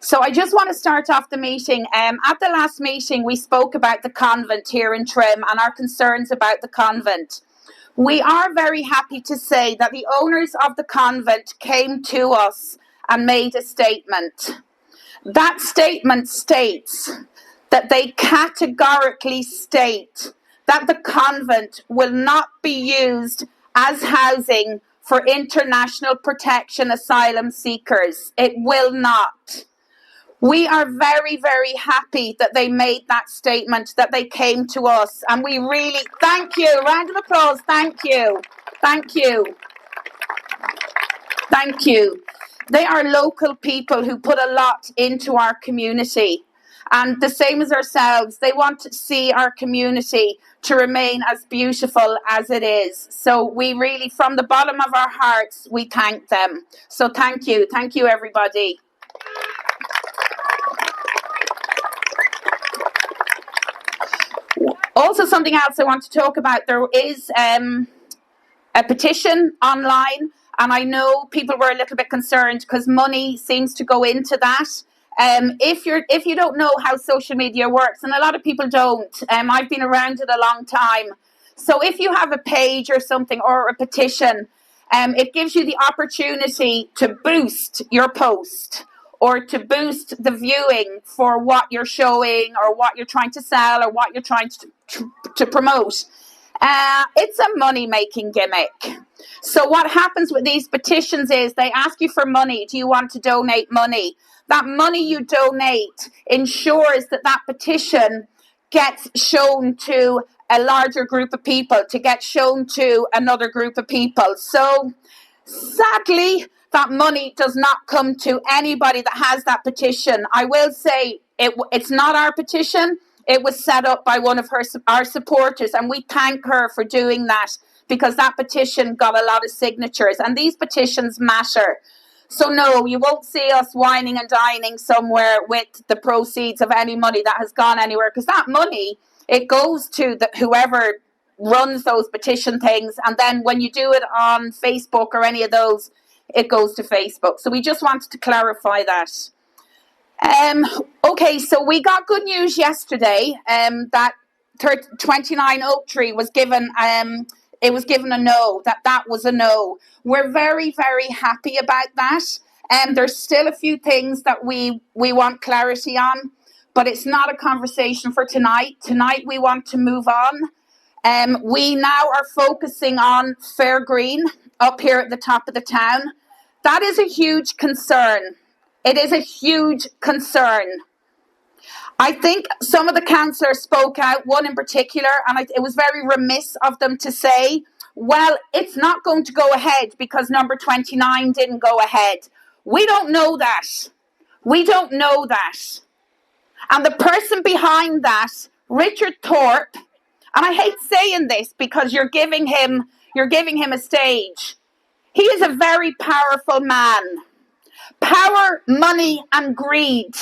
So I just want to start off the meeting. At the last meeting, we spoke about the convent here in Trim and our concerns about the convent. We are very happy to say that the owners of the convent came to us and made a statement. That statement states that they categorically state that the convent will not be used as housing for international protection asylum seekers. It will not. We are very, very happy that they made that statement, that they came to us. And we really, thank you. Round of applause. Thank you. Thank you. Thank you. They are local people who put a lot into our community. And the same as ourselves, they want to see our community to remain as beautiful as it is. So we really, from the bottom of our hearts, we thank them. So thank you. Thank you, everybody. Also, something else I want to talk about. There is a petition online, and I know people were a little bit concerned because money seems to go into that. If you don't know how social media works, and a lot of people don't, I've been around it a long time. So if you have a page or something or a petition, it gives you the opportunity to boost your post or to boost the viewing for what you're showing or what you're trying to sell or what you're trying to promote. It's a money-making gimmick. So what happens with these petitions is they ask you for money. Do you want to donate money? That money you donate ensures that that petition gets shown to a larger group of people, to get shown to another group of people. So sadly, that money does not come to anybody that has that petition. I will say it's not our petition. It was set up by one of our supporters, and we thank her for doing that because that petition got a lot of signatures, and these petitions matter. So no, you won't see us whining and dining somewhere with the proceeds of any money that has gone anywhere, because that money, it goes to whoever runs those petition things, and then when you do it on Facebook or any of those, it goes to Facebook. So we just wanted to clarify that. Okay, so we got good news yesterday that 29 Oak Tree was given it was given a no, that was a no. We're very, very happy about that. There's still a few things that we want clarity on, but it's not a conversation for tonight. Tonight we want to move on. We now are focusing on Fair Green up here at the top of the town. That is a huge concern. It is a huge concern. I think some of the councillors spoke out, one in particular, and it was very remiss of them to say, well, it's not going to go ahead because number 29 didn't go ahead. We don't know that. We don't know that. And the person behind that, Richard Thorpe, and I hate saying this because you're giving him a stage. He is a very powerful man. Power, money, and greed.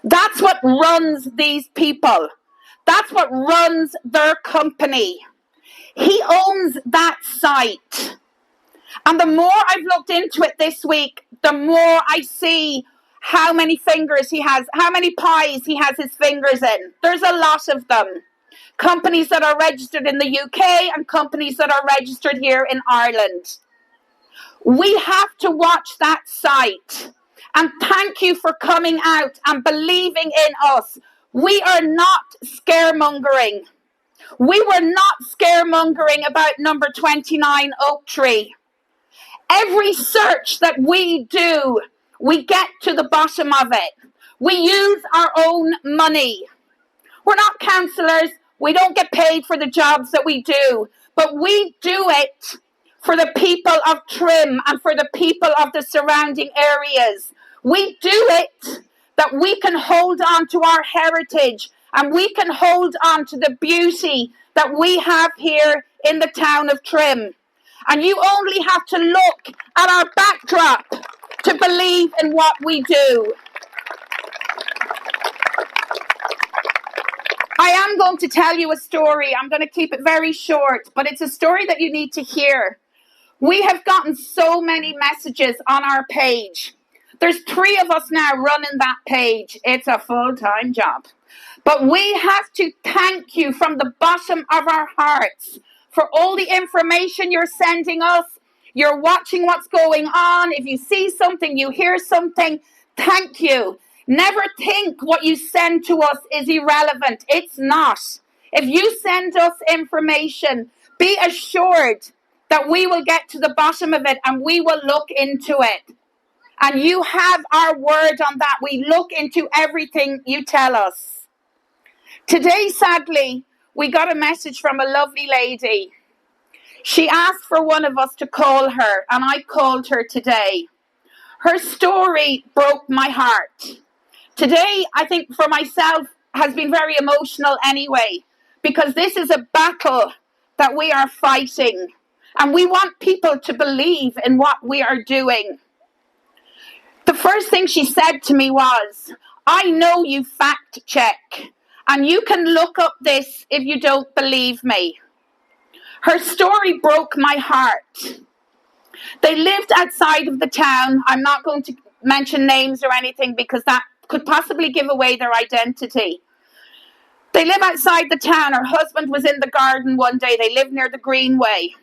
That's what runs these people. That's what runs their company. He owns that site. And the more I've looked into it this week, the more I see how many fingers he has, how many pies he has his fingers in. There's a lot of them. Companies that are registered in the UK and companies that are registered here in Ireland. We have to watch that site. And thank you for coming out and believing in us. We are not scaremongering. We were not scaremongering about number 29 Oak Tree. Every search that we do, we get to the bottom of it. We use our own money. We're not councillors. We don't get paid for the jobs that we do. But we do it for the people of Trim and for the people of the surrounding areas. We do it that we can hold on to our heritage and we can hold on to the beauty that we have here in the town of Trim. And you only have to look at our backdrop to believe in what we do. I am going to tell you a story. I'm going to keep it very short, but it's a story that you need to hear. We have gotten so many messages on our page There's 3 of us now running that page. It's a full-time job. But we have to thank you from the bottom of our hearts for all the information you're sending us. You're watching what's going on. If you see something, you hear something, thank you. Never think what you send to us is irrelevant. It's not. If you send us information, be assured that we will get to the bottom of it and we will look into it. And you have our word on that. We look into everything you tell us. Today, sadly, we got a message from a lovely lady. She asked for one of us to call her, and I called her today. Her story broke my heart. Today, I think for myself, has been very emotional anyway, because this is a battle that we are fighting, and we want people to believe in what we are doing. The first thing she said to me was, I know you fact check, and you can look up this if you don't believe me. Her story broke my heart. They lived outside of the town. I'm not going to mention names or anything because that could possibly give away their identity. They live outside the town. Her husband was in the garden one day. They lived near the Greenway.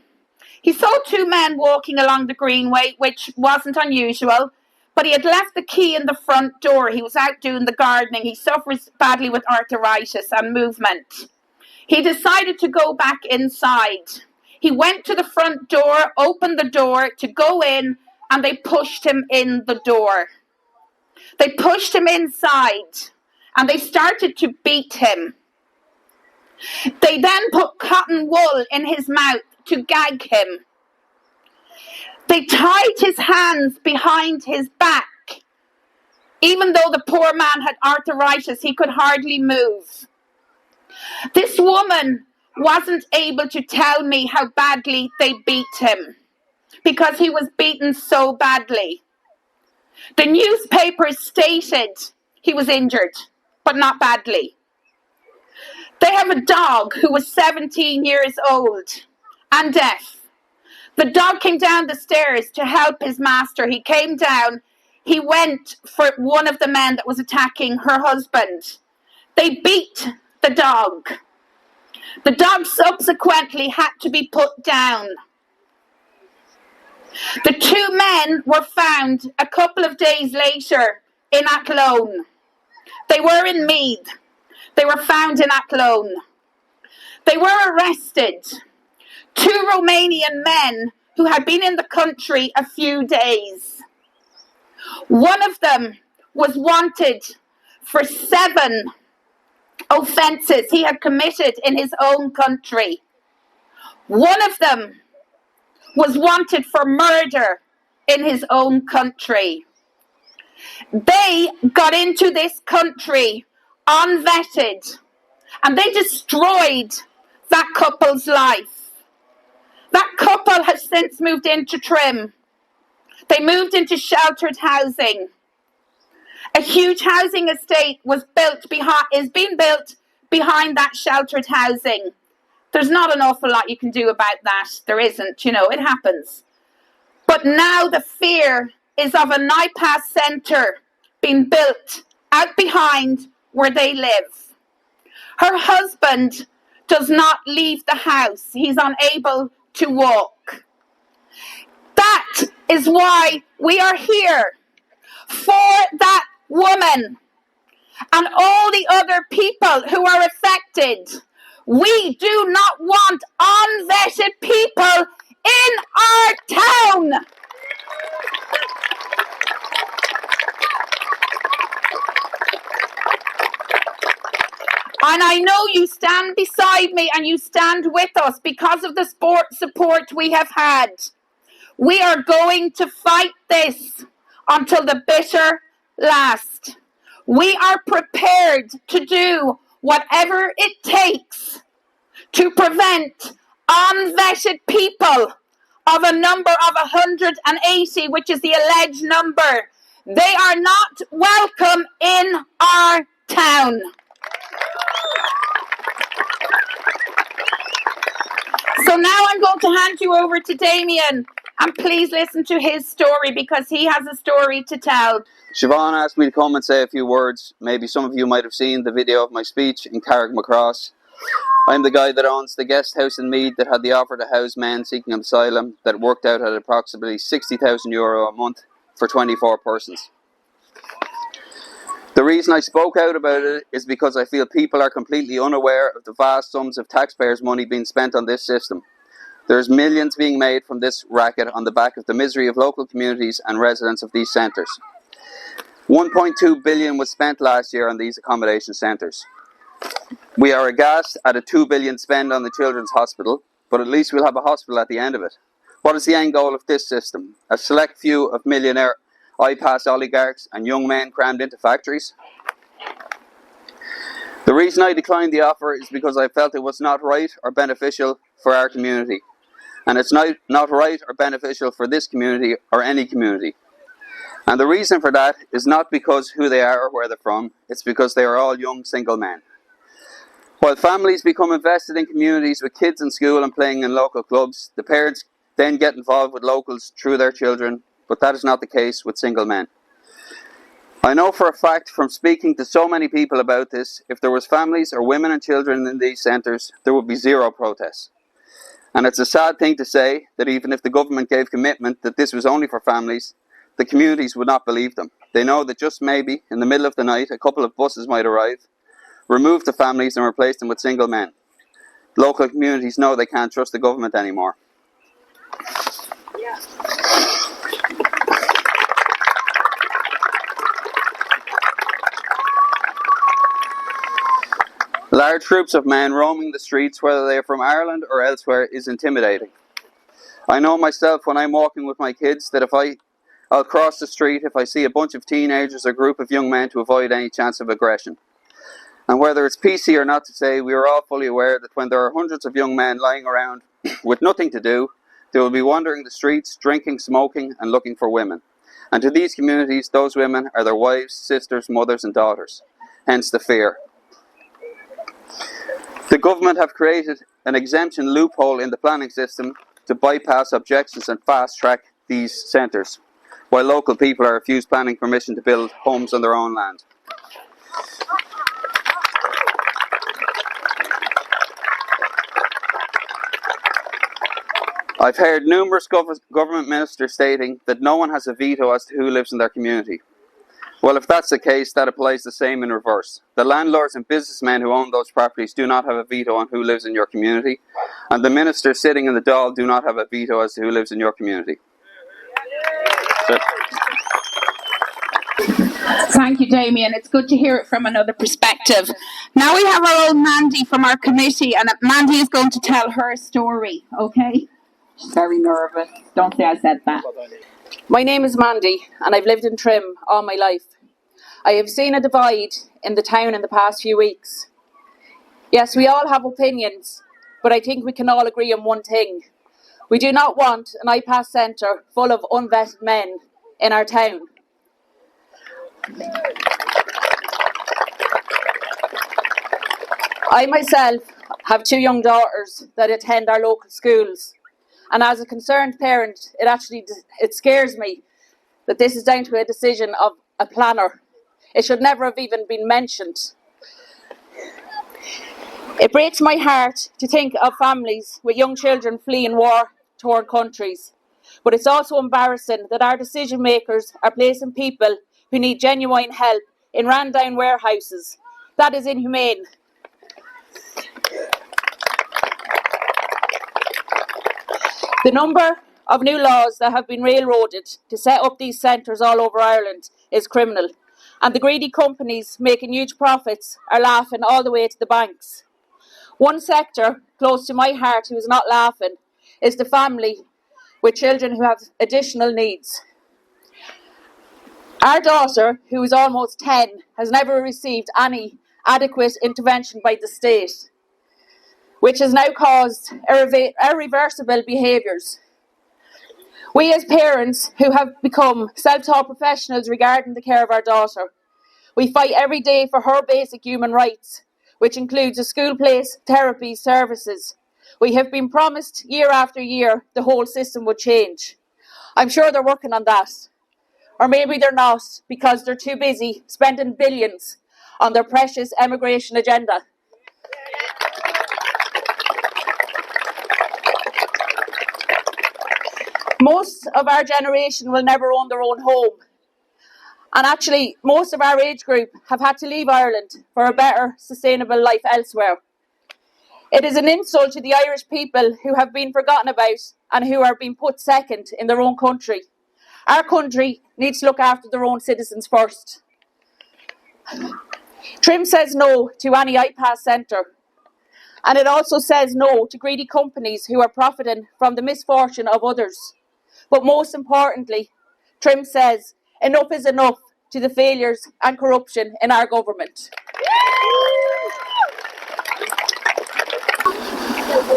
He saw 2 men walking along the Greenway, which wasn't unusual, but he had left the key in the front door. He was out doing the gardening. He suffers badly with arthritis and movement. He decided to go back inside. He went to the front door, opened the door to go in, and they pushed him in the door. They pushed him inside, and they started to beat him. They then put cotton wool in his mouth to gag him. They tied his hands behind his back. Even though the poor man had arthritis, he could hardly move. This woman wasn't able to tell me how badly they beat him because he was beaten so badly. The newspapers stated he was injured, but not badly. They have a dog who was 17 years old and deaf. The dog came down the stairs to help his master. He came down. He went for one of the men that was attacking her husband. They beat the dog. The dog subsequently had to be put down. The 2 men were found a couple of days later in Athlone. They were in Meath. They were found in Athlone. They were arrested. 2 Romanian men who had been in the country a few days. One of them was wanted for 7 offences he had committed in his own country. One of them was wanted for murder in his own country. They got into this country unvetted, and they destroyed that couple's life. That couple has since moved into Trim. They moved into sheltered housing. A huge housing estate is being built behind that sheltered housing. There's not an awful lot you can do about that. There isn't, it happens. But now the fear is of an IPAS centre being built out behind where they live. Her husband does not leave the house. He's unable to walk. That is why we are here, for that woman and all the other people who are affected. We do not want unvetted people in our town. And I know you stand beside me and you stand with us because of the support we have had. We are going to fight this until the bitter last. We are prepared to do whatever it takes to prevent unvetted people of a number of 180, which is the alleged number. They are not welcome in our town. So now I'm going to hand you over to Damien, And please listen to his story because he has a story to tell. Siobhan asked me to come and say a few words. Maybe some of you might have seen the video of my speech in Carrickmacross. I'm the guy that owns the guest house in Meath that had the offer to house men seeking asylum that worked out at approximately €60,000 a month for 24 persons. The reason I spoke out about it is because I feel people are completely unaware of the vast sums of taxpayers' money being spent on this system. There's millions being made from this racket on the back of the misery of local communities and residents of these centres. 1.2 billion was spent last year on these accommodation centres. We are aghast at a 2 billion spend on the Children's Hospital, but at least we'll have a hospital at the end of it. What is the end goal of this system? A select few of millionaire I-pass oligarchs and young men crammed into factories? The reason I declined the offer is because I felt it was not right or beneficial for our community. And it's not right or beneficial for this community or any community. And the reason for that is not because who they are or where they're from, it's because they are all young single men. While families become invested in communities with kids in school and playing in local clubs, the parents then get involved with locals through their children, but that is not the case with single men. I know for a fact from speaking to so many people about this, if there was families or women and children in these centres, there would be zero protests. And it's a sad thing to say that even if the government gave commitment that this was only for families, the communities would not believe them. They know that just maybe, in the middle of the night, a couple of buses might arrive, remove the families and replace them with single men. Local communities know they can't trust the government anymore. Large groups of men roaming the streets, whether they are from Ireland or elsewhere, is intimidating. I know myself when I'm walking with my kids that I'll cross the street if I see a bunch of teenagers or a group of young men to avoid any chance of aggression. And whether it's PC or not to say, we are all fully aware that when there are hundreds of young men lying around with nothing to do, they will be wandering the streets, drinking, smoking and looking for women. And to these communities, those women are their wives, sisters, mothers and daughters. Hence the fear. The government have created an exemption loophole in the planning system to bypass objections and fast-track these centres, while local people are refused planning permission to build homes on their own land. I've heard numerous government ministers stating that no one has a veto as to who lives in their community. Well, if that's the case, that applies the same in reverse. The landlords and businessmen who own those properties do not have a veto on who lives in your community, and the ministers sitting in the Dáil do not have a veto as to who lives in your community. Thank you, Damien. It's good to hear it from another perspective. Now we have our own Mandy from our committee, and Mandy is going to tell her story, okay? She's very nervous. Don't say I said that. My name is Mandy, and I've lived in Trim all my life. I have seen a divide in the town in the past few weeks. Yes, we all have opinions, but I think we can all agree on one thing. We do not want an iPass centre full of unvetted men in our town. I myself have 2 young daughters that attend our local schools, and as a concerned parent, it scares me that this is down to a decision of a planner. It should never have even been mentioned. It breaks my heart to think of families with young children fleeing war-torn countries, but it's also embarrassing that our decision makers are placing people who need genuine help in ran-down warehouses. That is inhumane. The number of new laws that have been railroaded to set up these centres all over Ireland is criminal, and the greedy companies making huge profits are laughing all the way to the banks. One sector close to my heart who is not laughing is the family with children who have additional needs. Our daughter, who is almost 10, has never received any adequate intervention by the state, which has now caused irreversible behaviours. We as parents who have become self-taught professionals regarding the care of our daughter, we fight every day for her basic human rights, which includes a school place, therapy, services. We have been promised year after year the whole system would change. I'm sure they're working on that. Or maybe they're not, because they're too busy spending billions on their precious emigration agenda. Most of our generation will never own their own home. And actually, most of our age group have had to leave Ireland for a better, sustainable life elsewhere. It is an insult to the Irish people who have been forgotten about and who are being put second in their own country. Our country needs to look after their own citizens first. Trim says no to any iPass centre. And it also says no to greedy companies who are profiting from the misfortune of others. But most importantly, Trim says enough is enough to the failures and corruption in our government.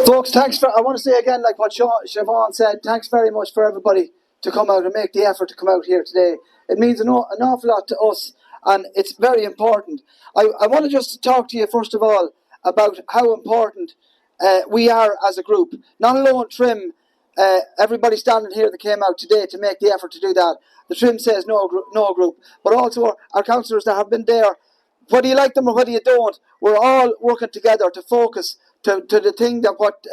Folks, I want to say again, like what Siobhan said, thanks very much for everybody to come out and make the effort to come out here today. It means an awful lot to us, and it's very important. I want to just talk to you, first of all, about how important we are as a group. Not alone Trim, everybody standing here that came out today to make the effort to do that. The Trim Says No group, but also our councillors that have been there. Whether you like them or whether you don't, we're all working together to focus to the thing that what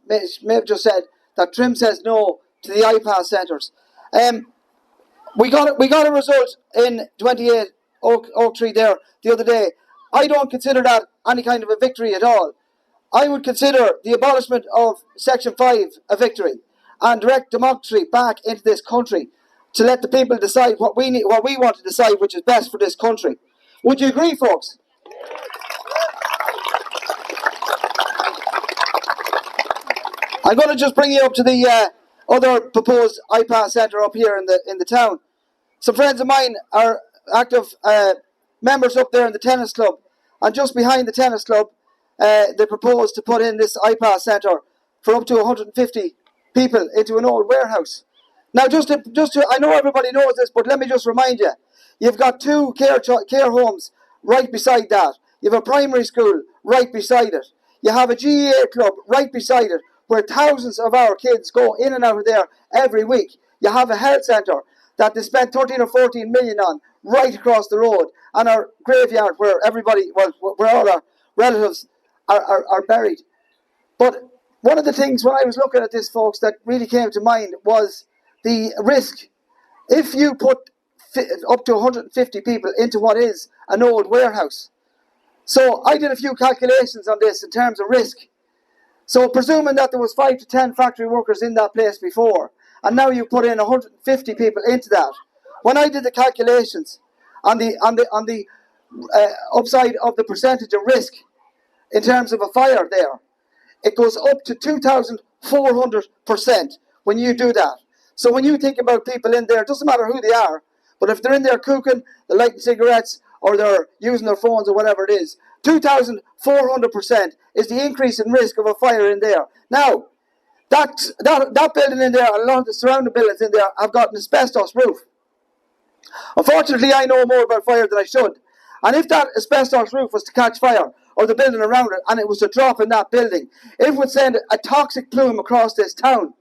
Maeve just said, that Trim says no to the iPass centres. We got a result in 28 Oak Tree there the other day. I don't consider that any kind of a victory at all. I would consider the abolishment of Section 5 a victory and direct democracy back into this country to let the people decide what we want to decide, which is best for this country. Would you agree, folks? I'm going to just bring you up to the other proposed iPass centre up here in the town. Some friends of mine are active members up there in the tennis club, and just behind the tennis club, they propose to put in this iPass centre for up to 150 people into an old warehouse. Now, I know everybody knows this, but let me just remind you: you've got two care homes right beside that. You have a primary school right beside it. You have a GAA club right beside it, where thousands of our kids go in and out of there every week. You have a health centre that they spent 13 or 14 million on right across the road, and our graveyard where where all our relatives are buried. But one of the things when I was looking at this, folks, that really came to mind was the risk. If you put up to 150 people into what is an old warehouse. So I did a few calculations on this in terms of risk. So presuming that there was 5 to 10 factory workers in that place before, and now you put in 150 people into that. When I did the calculations on the upside of the percentage of risk in terms of a fire there, it goes up to 2,400% when you do that. So when you think about people in there, it doesn't matter who they are, but if they're in there cooking, they're lighting cigarettes, or they're using their phones or whatever it is, 2,400% is the increase in risk of a fire in there. Now, that building in there, and a lot of the surrounding buildings in there, have got an asbestos roof. Unfortunately, I know more about fire than I should. And if that asbestos roof was to catch fire, or the building around it, and it was to drop in that building, it would send a toxic plume across this town.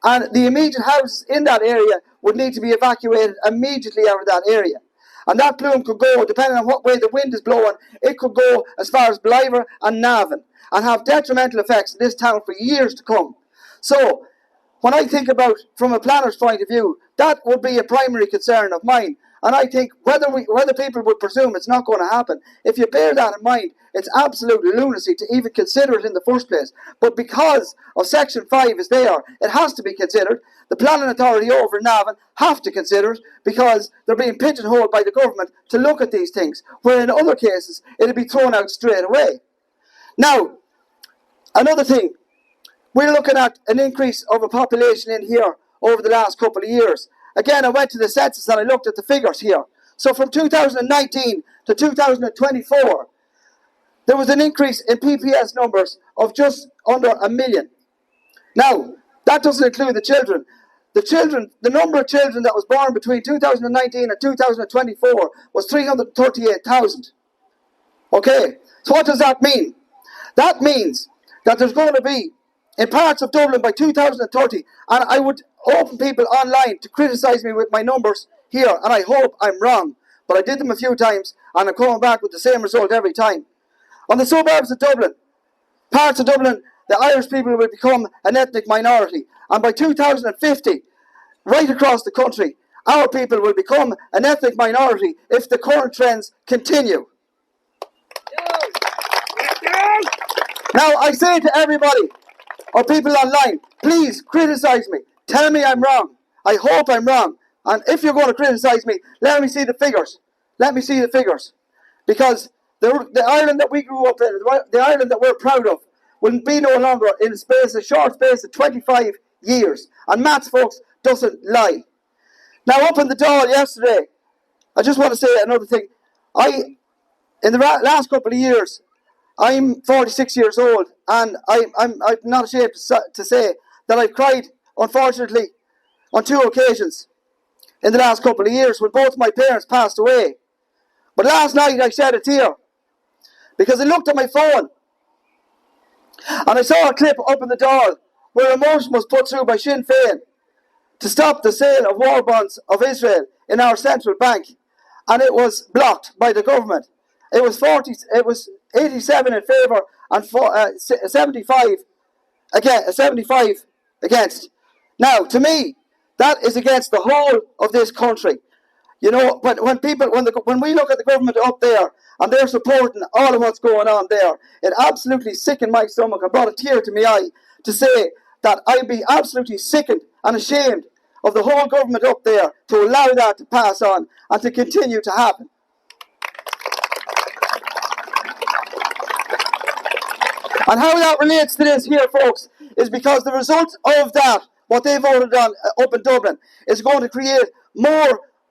And the immediate houses in that area would need to be evacuated immediately out of that area. And that plume could go, depending on what way the wind is blowing, it could go as far as Blyver and Navan and have detrimental effects in this town for years to come. So, when I think about, from a planner's point of view, that would be a primary concern of mine. And I think whether people would presume it's not going to happen, if you bear that in mind, it's absolute lunacy to even consider it in the first place. But because of Section 5 is there, it has to be considered. The planning authority over in Navan have to consider it because they're being pigeonholed by the government to look at these things, where in other cases it'll be thrown out straight away. Now, another thing, we're looking at an increase of a population in here over the last couple of years. Again, I went to the census and I looked at the figures here. So from 2019 to 2024, there was an increase in PPS numbers of just under 1 million. Now, that doesn't include the children. The number of children that was born between 2019 and 2024 was 338,000. Okay, so what does that mean? That means that there's going to be, in parts of Dublin by 2030, and I would open people online to criticise me with my numbers here, and I hope I'm wrong. But I did them a few times, and I'm coming back with the same result every time. On the suburbs of Dublin, parts of Dublin, the Irish people will become an ethnic minority. And by 2050, right across the country, our people will become an ethnic minority if the current trends continue. Now, I say to everybody, or people online, please criticise me. Tell me I'm wrong. I hope I'm wrong. And if you're going to criticise me, let me see the figures. Let me see the figures. Because the Ireland that we grew up in, the Ireland that we're proud of, will be no longer in a short space of 25 years. And maths, folks, doesn't lie. Now, up in the Dáil yesterday, I just want to say another thing. In the last couple of years, I'm 46 years old, and I'm not ashamed to say that I've cried, unfortunately, on 2 occasions in the last couple of years when both my parents passed away. But last night I shed a tear because I looked at my phone and I saw a clip up in the Dáil where a motion was put through by Sinn Féin to stop the sale of war bonds of Israel in our central bank, and it was blocked by the government. It was 87 in favour and 75 against. Now, to me, that is against the whole of this country. You know, when we look at the government up there and they're supporting all of what's going on there, it absolutely sickened my stomach. I brought a tear to my eye to say that I'd be absolutely sickened and ashamed of the whole government up there to allow that to pass on and to continue to happen. And how that relates to this here, folks, is because the result of that, what they voted on up in Dublin, is going to create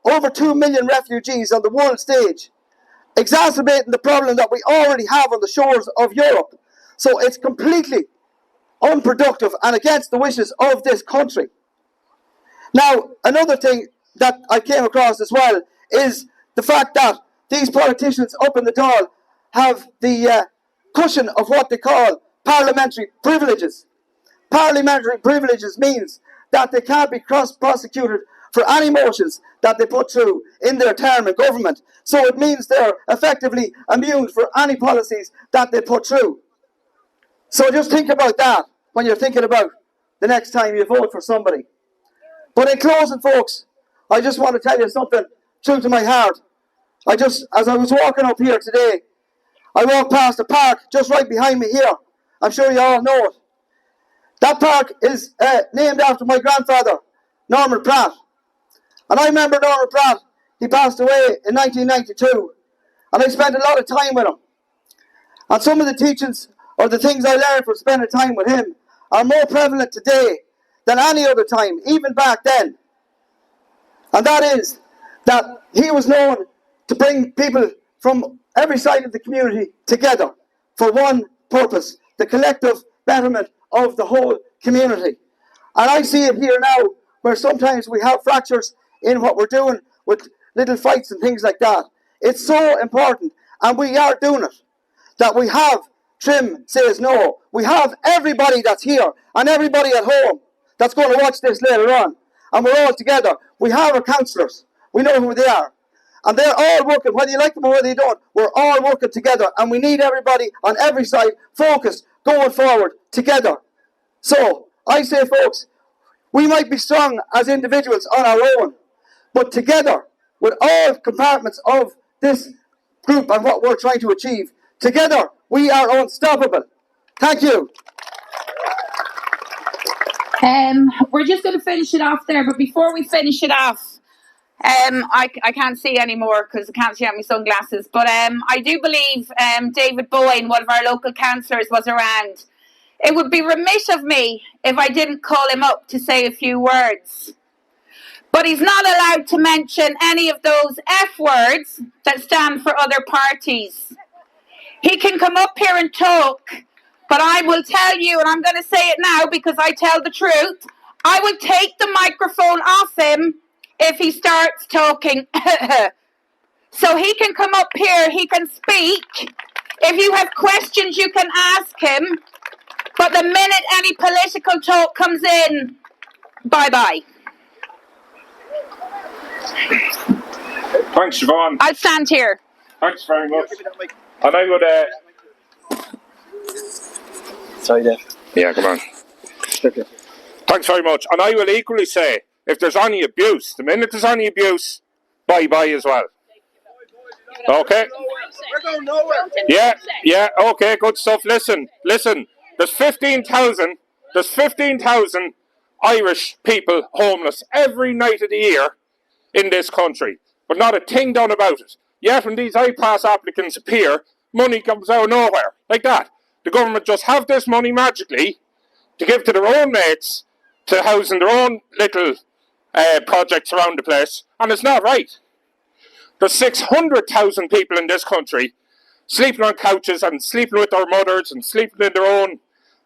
over 2 million refugees on the world stage, exacerbating the problem that we already have on the shores of Europe. So it's completely unproductive and against the wishes of this country. Now, another thing that I came across as well is the fact that these politicians up in the Dáil have the cushion of what they call parliamentary privileges. Parliamentary privileges means that they can't be cross-prosecuted for any motions that they put through in their term in government. So it means they're effectively immune for any policies that they put through. So just think about that when you're thinking about the next time you vote for somebody. But in closing, folks, I just want to tell you something true to my heart. As I was walking up here today, I walked past a park just right behind me here. I'm sure you all know it. That park is named after my grandfather, Norman Pratt. And I remember Norman Pratt, he passed away in 1992. And I spent a lot of time with him. And some of the teachings or the things I learned from spending time with him are more prevalent today than any other time, even back then. And that is that he was known to bring people from every side of the community together for one purpose, the collective betterment of the whole community. And I see it here now, where sometimes we have fractures in what we're doing with little fights and things like that. It's so important, and we are doing it, that we have Trim Says No. We have everybody that's here and everybody at home that's going to watch this later on. And we're all together. We have our councillors. We know who they are. And they're all working, whether you like them or whether you don't. We're all working together. And we need everybody on every side focused, going forward together. So, I say, folks, we might be strong as individuals on our own, but together, with all compartments of this group and what we're trying to achieve, together, we are unstoppable. Thank you. We're just going to finish it off there, but before we finish it off, I can't see anymore because I can't see out my sunglasses, but I do believe David Boyne, one of our local councillors, was around. It would be remiss of me if I didn't call him up to say a few words. But he's not allowed to mention any of those F words that stand for other parties. He can come up here and talk, but I will tell you, and I'm going to say it now because I tell the truth, I would take the microphone off him if he starts talking. So he can come up here, he can speak. If you have questions, you can ask him. But the minute any political talk comes in, Bye-bye. Thanks, Siobhan. I'll stand here. Thanks very much. And I would... Sorry, Dave. Yeah, come on. Thanks very much. And I will equally say, if there's any abuse, the minute there's any abuse, bye-bye as well. Okay? We're going nowhere. Yeah, okay, good stuff. Listen, there's 15,000 Irish people homeless every night of the year in this country, but not a thing done about it. Yet when these iPass applicants appear, money comes out of nowhere, like that. The government just have this money magically to give to their own mates, to house in their own little projects around the place, and it's not right. There's 600,000 people in this country sleeping on couches and sleeping with their mothers and sleeping in their own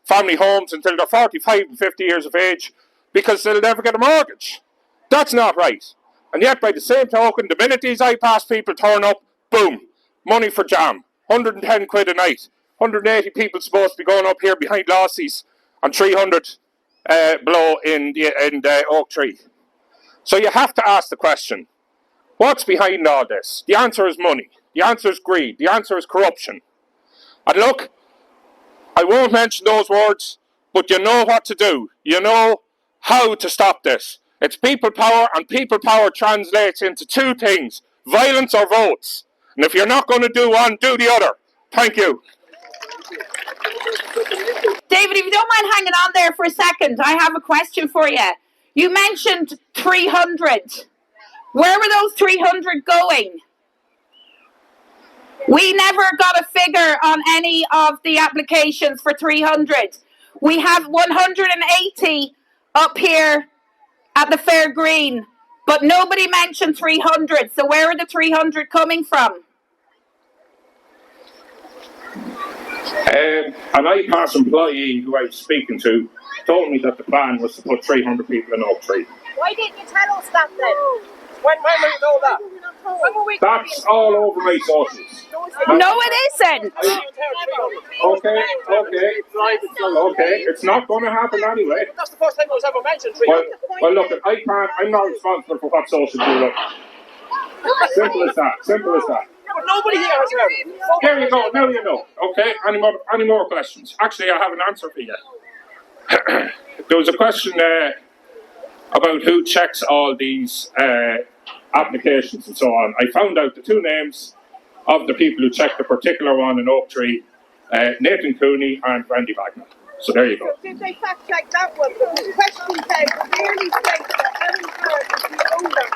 family homes until they're 45 and 50 years of age because they'll never get a mortgage. That's not right. And yet, by the same token, the minute these iPass people turn up, boom, money for jam, 110 quid a night, 180 people supposed to be going up here behind Lossies, and 300 below in the Oak Tree. So you have to ask the question, what's behind all this? The answer is money. The answer is greed. The answer is corruption. And look, I won't mention those words, but you know what to do. You know how to stop this. It's people power, and people power translates into two things, violence or votes. And if you're not going to do one, do the other. Thank you. David, if you don't mind hanging on there for a second, I have a question for you. You mentioned 300. Where were those 300 going? We never got a figure on any of the applications for 300. We have 180 up here at the Fair Green, but nobody mentioned 300. So where are the 300 coming from? An iPass employee who I was speaking to told me that the plan was to put 300 people in Oak Tree. Why didn't you tell us that then? When were you told that? That's all over my socials. No, it isn't. Okay. It's not going to happen anyway. That's the first time it was ever mentioned. Well, look, I'm not responsible for what socials do. Look. Simple as that. But nobody here has heard it. Here you go, now you know. Okay, any more questions? Actually, I have an answer for you. There was a question about who checks all these applications and so on. I found out the two names of the people who checked the particular one in Oak Tree, Nathan Cooney and Randy Wagner. So there you go. Did they fact check that one? The question said clearly states that Ellen Hart is the owner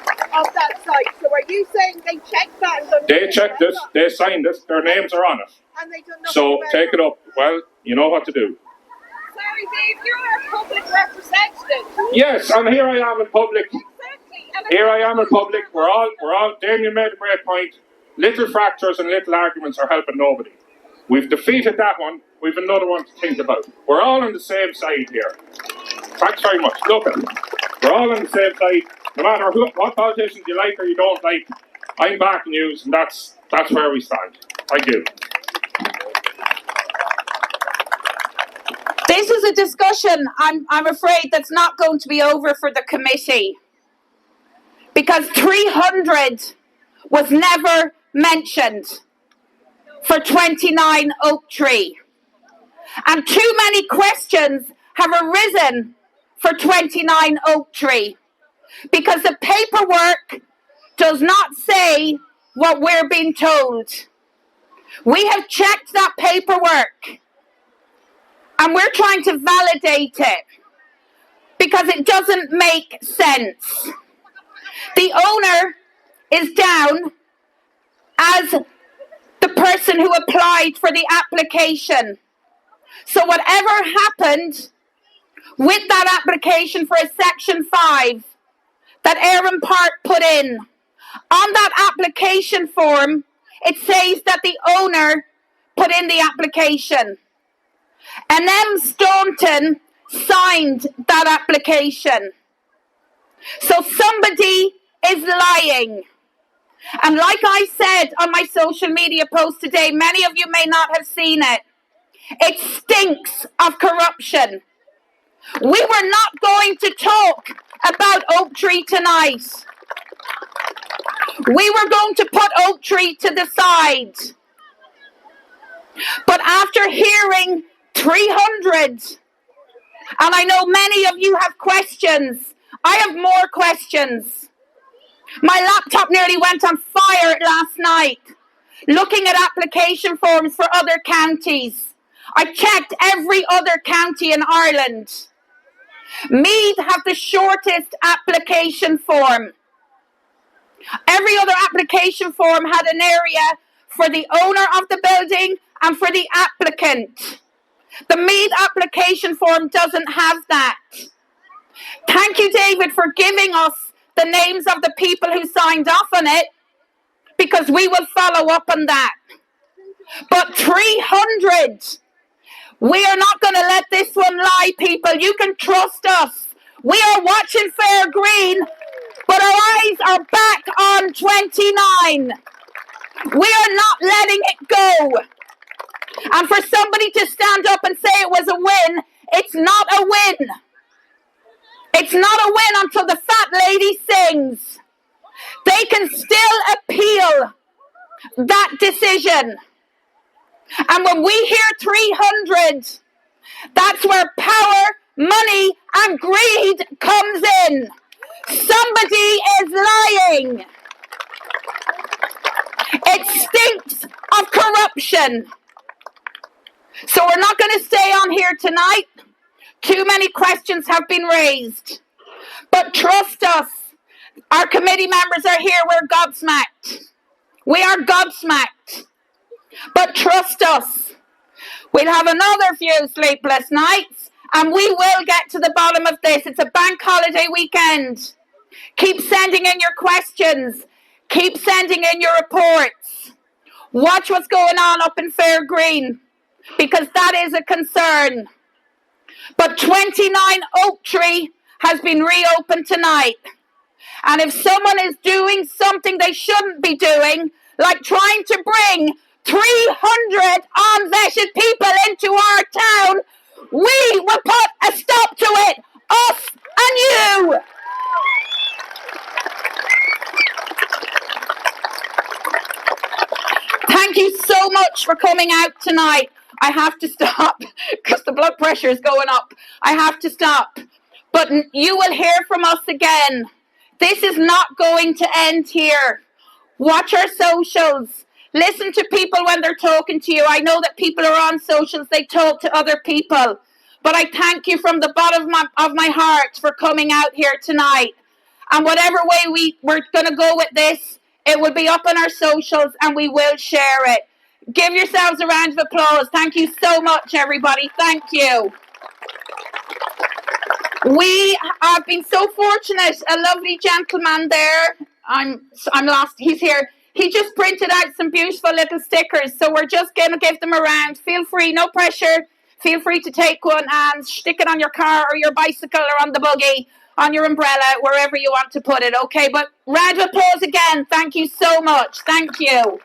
of that site. So are you saying they checked that? They checked it, they signed it, their names are on it. And they done nothing So about take it up. Well, you know what to do. Sorry, Dave, you're a public representative. Yes, and here I am in public. Exactly. And Here I am in public. We're all. Damien made a great point. Little fractures and little arguments are helping nobody. We've defeated that one. We've another one to think about. We're all on the same side here. Thanks very much. Look, we're all on the same side. No matter what politicians you like or you don't like, I'm backing you, and that's where we stand. Thank you. This is a discussion, I'm afraid, that's not going to be over for the committee. Because 300 was never mentioned for 29 Oak Tree. And too many questions have arisen for 29 Oak Tree. Because the paperwork does not say what we're being told. We have checked that paperwork. And we're trying to validate it. Because it doesn't make sense. The owner is down as the person who applied for the application. So whatever happened with that application for a Section 5 that Aaron Park put in, on that application form, it says that the owner put in the application. And M. Staunton signed that application. So somebody is lying. And like I said on my social media post today, many of you may not have seen it. It stinks of corruption. We were not going to talk about Oak Tree tonight. We were going to put Oak Tree to the side. But after hearing 300, and I know many of you have questions, I have more questions. My laptop nearly went on fire last night, looking at application forms for other counties. I checked every other county in Ireland. Meath have the shortest application form. Every other application form had an area for the owner of the building and for the applicant. The Meath application form doesn't have that. Thank you, David, for giving us the names of the people who signed off on it, because we will follow up on that. But 300, we are not going to let this one lie, people. You can trust us. We are watching Fair Green, but our eyes are back on 29. We are not letting it go. And for somebody to stand up and say it was a win, it's not a win. It's not a win until the fat lady sings. They can still appeal that decision. And when we hear 300, that's where power, money, and greed comes in. Somebody is lying. It stinks of corruption. So we're not going to stay on here tonight. Too many questions have been raised. But trust us, our committee members are here. We're gobsmacked. We are gobsmacked. But trust us, we'll have another few sleepless nights, and we will get to the bottom of this. It's a bank holiday weekend. Keep sending in your questions. Keep sending in your reports. Watch what's going on up in Fair Green, because that is a concern. But 29 Oak Tree has been reopened tonight. And if someone is doing something they shouldn't be doing, like trying to bring 300 unvetted people into our town, we will put a stop to it. Us and you. Thank you so much for coming out tonight. I have to stop because the blood pressure is going up. I have to stop. But you will hear from us again. This is not going to end here. Watch our socials. Listen to people when they're talking to you. I know that people are on socials. They talk to other people. But I thank you from the bottom of my heart for coming out here tonight. And whatever way we're going to go with this, it will be up on our socials and we will share it. Give yourselves a round of applause. Thank you so much, everybody. Thank you. We have been so fortunate. A lovely gentleman there. I'm lost. He's here. He just printed out some beautiful little stickers. So we're just going to give them a round. Feel free, no pressure. Feel free to take one and stick it on your car or your bicycle or on the buggy, on your umbrella, wherever you want to put it. Okay, but round of applause again. Thank you so much. Thank you.